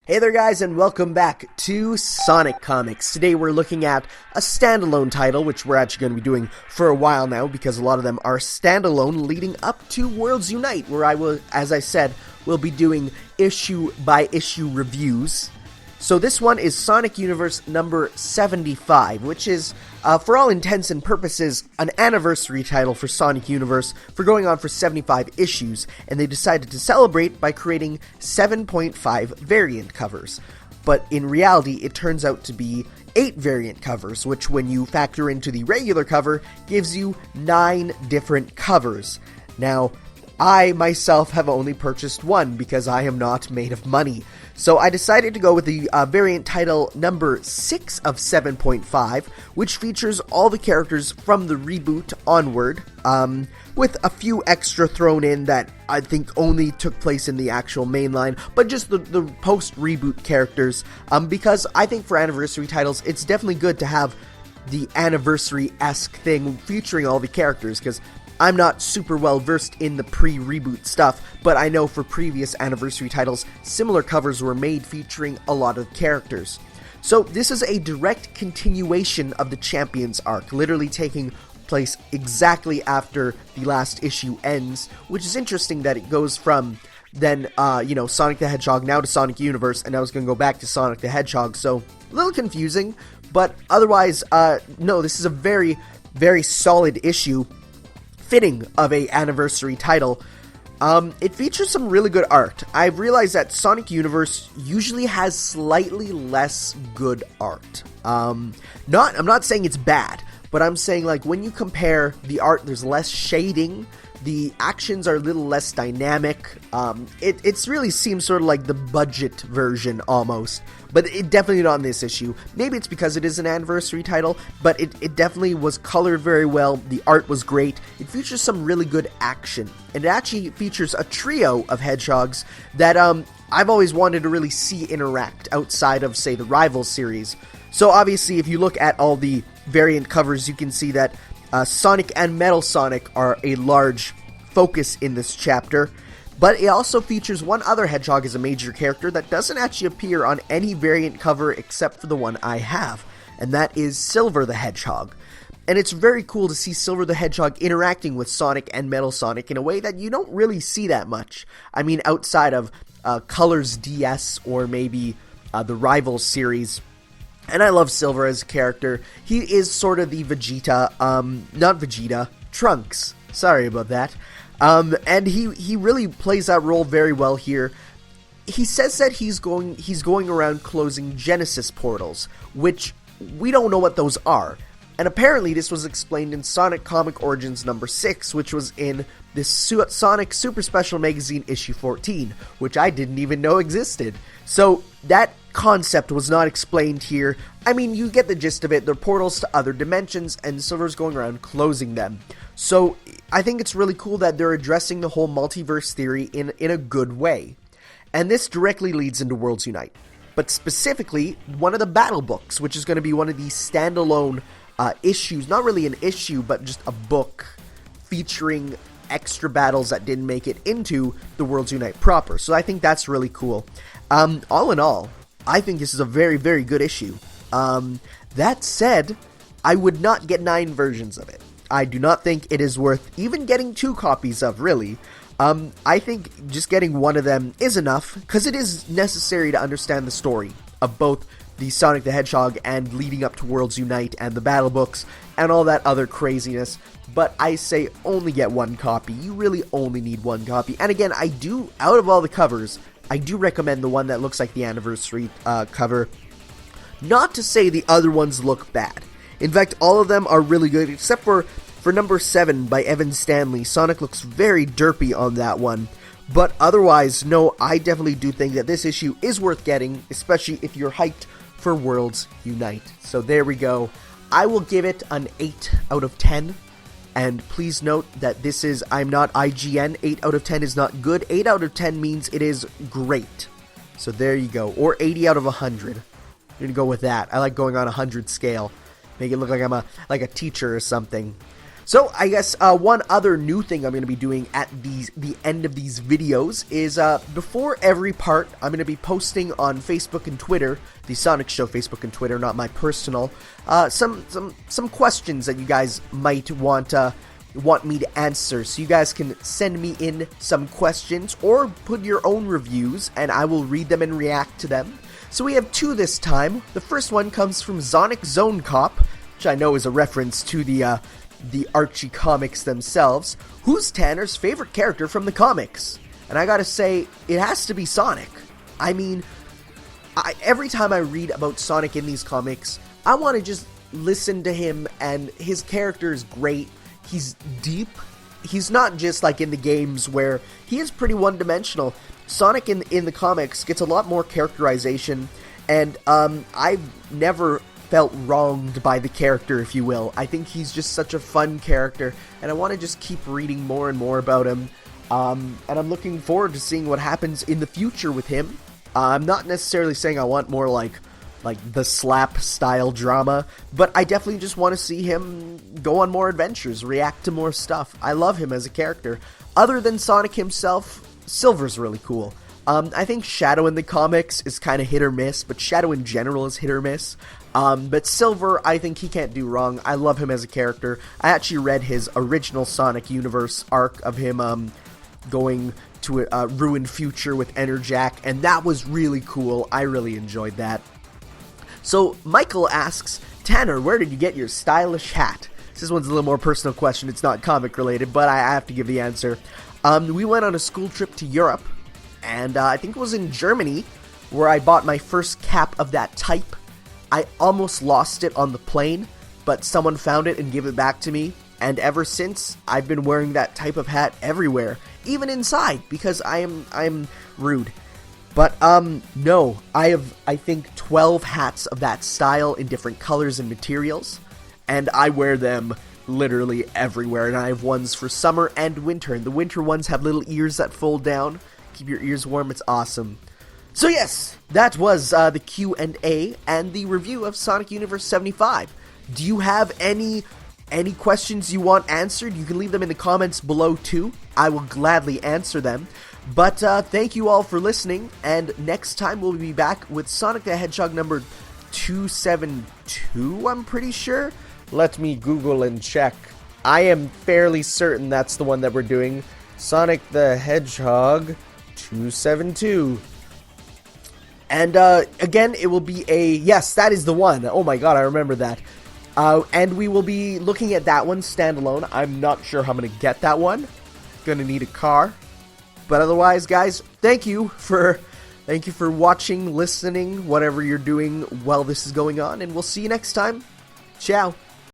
Hey there guys, and welcome back to Sonicomics. Today we're looking at a standalone title, which we're actually going to be doing for a while now, because a lot of them are standalone leading up to Worlds Unite, where I will, as I said, will be doing issue-by-issue reviews. So this one is Sonic Universe number 75, which is, for all intents and purposes, an anniversary title for Sonic Universe for going on for 75 issues, and they decided to celebrate by creating 7.5 variant covers. But in reality, it turns out to be 8 variant covers, which when you factor into the regular cover, gives you 9 different covers. Now, I myself have only purchased one because I am not made of money. So I decided to go with the variant title number 6 of 7.5, which features all the characters from the reboot onward, with a few extra thrown in that I think only took place in the actual mainline, but just the post-reboot characters, because I think for anniversary titles, it's definitely good to have the anniversary-esque thing featuring all the characters, because I'm not super well versed in the pre-reboot stuff, but I know for previous anniversary titles, similar covers were made featuring a lot of characters. So this is a direct continuation of the Champions arc, literally taking place exactly after the last issue ends, which is interesting that it goes from then, Sonic the Hedgehog now to Sonic Universe, and now it's going to go back to Sonic the Hedgehog, so a little confusing, but otherwise, no, this is a very, very solid issue, fitting of a anniversary title. It features some really good art. I've realized that Sonic Universe usually has slightly less good art. I'm not saying it's bad, but I'm saying like when you compare the art, there's less shading, the actions are a little less dynamic. It really seems sort of like the budget version almost, but it definitely not in this issue. Maybe it's because it is an anniversary title, but it definitely was colored very well. The art was great. It features some really good action, and it actually features a trio of hedgehogs that I've always wanted to really see interact outside of, say, the Rivals series. So obviously, if you look at all the variant covers, you can see that Sonic and Metal Sonic are a large focus in this chapter, but it also features one other hedgehog as a major character that doesn't actually appear on any variant cover except for the one I have, and that is Silver the Hedgehog. And it's very cool to see Silver the Hedgehog interacting with Sonic and Metal Sonic in a way that you don't really see that much. I mean, outside of Colors DS or maybe the Rivals series. And I love Silver as a character. He is sort of the Vegeta, not Vegeta, Trunks. Sorry about that. And he really plays that role very well here. He says that he's going around closing Genesis portals, which we don't know what those are. And apparently this was explained in Sonic Comic Origins number 6, which was in this Sonic Super Special Magazine issue 14, which I didn't even know existed. So that concept was not explained here. I mean, you get the gist of it. They're portals to other dimensions, and Silver's going around closing them. So I think it's really cool that they're addressing the whole multiverse theory in a good way. And this directly leads into Worlds Unite. But specifically, one of the battle books, which is going to be one of these standalone issues, not really an issue, but just a book featuring extra battles that didn't make it into the Worlds Unite proper. So I think that's really cool. All in all, I think this is a very, very good issue. That said, I would not get 9 versions of it. I do not think it is worth even getting 2 copies of, really. I think just getting one of them is enough, because it is necessary to understand the story of both the Sonic the Hedgehog and leading up to Worlds Unite and the battle books and all that other craziness. But I say only get 1 copy. You really only need 1 copy. And again, I do, out of all the covers, I do recommend the one that looks like the anniversary cover. Not to say the other ones look bad. In fact, all of them are really good, except for number 7 by Evan Stanley. Sonic looks very derpy on that one. But otherwise, no, I definitely do think that this issue is worth getting, especially if you're hyped for Worlds Unite. So there we go. I will give it an 8 out of 10. And please note that this is, I'm not IGN, 8 out of 10 is not good, 8 out of 10 means it is great. So there you go, or 80 out of 100. I'm gonna go with that. I like going on 100 scale. Make it look like I'm a teacher or something. So I guess one other new thing I'm going to be doing at the end of these videos is before every part, I'm going to be posting on Facebook and Twitter, the Sonic Show Facebook and Twitter, not my personal, some questions that you guys might want me to answer. So you guys can send me in some questions or put your own reviews, and I will read them and react to them. So we have 2 this time. The first one comes from Sonic Zone Cop, which I know is a reference to the Archie comics themselves. Who's Tanner's favorite character from the comics? And I gotta say, it has to be Sonic. I mean, every time I read about Sonic in these comics, I want to just listen to him, and his character is great. He's deep. He's not just like in the games where he is pretty one-dimensional. Sonic in the comics gets a lot more characterization, and I've never felt wronged by the character, if you will. I think he's just such a fun character, and I want to just keep reading more and more about him. And I'm looking forward to seeing what happens in the future with him. I'm not necessarily saying I want more like the slap style drama, but I definitely just want to see him go on more adventures, react to more stuff. I love him as a character. Other than Sonic himself, Silver's really cool. I think Shadow in the comics is kind of hit or miss, but Shadow in general is hit or miss. But Silver, I think he can't do wrong. I love him as a character. I actually read his original Sonic Universe arc of him going to a ruined future with Enerjack, and that was really cool. I really enjoyed that. So Michael asks, Tanner, where did you get your stylish hat? This one's a little more personal question. It's not comic related, but I have to give the answer. We went on a school trip to Europe, and I think it was in Germany where I bought my first cap of that type. I almost lost it on the plane, but someone found it and gave it back to me, and ever since I've been wearing that type of hat everywhere, even inside, because I'm rude. But no, I have, I think, 12 hats of that style in different colors and materials, and I wear them literally everywhere, and I have ones for summer and winter, and the winter ones have little ears that fold down, keep your ears warm. It's awesome. So yes, that was the Q&A and the review of Sonic Universe 75. Do you have any questions you want answered? You can leave them in the comments below too. I will gladly answer them. But thank you all for listening, and next time we'll be back with Sonic the Hedgehog number 272, I'm pretty sure. Let me Google and check. I am fairly certain that's the one that we're doing. Sonic the Hedgehog 272. And again, it will be yes, that is the one. Oh my god, I remember that. And we will be looking at that one standalone. I'm not sure how I'm going to get that one. Gonna need a car. But otherwise, guys, thank you for watching, listening, whatever you're doing while this is going on, and we'll see you next time. Ciao.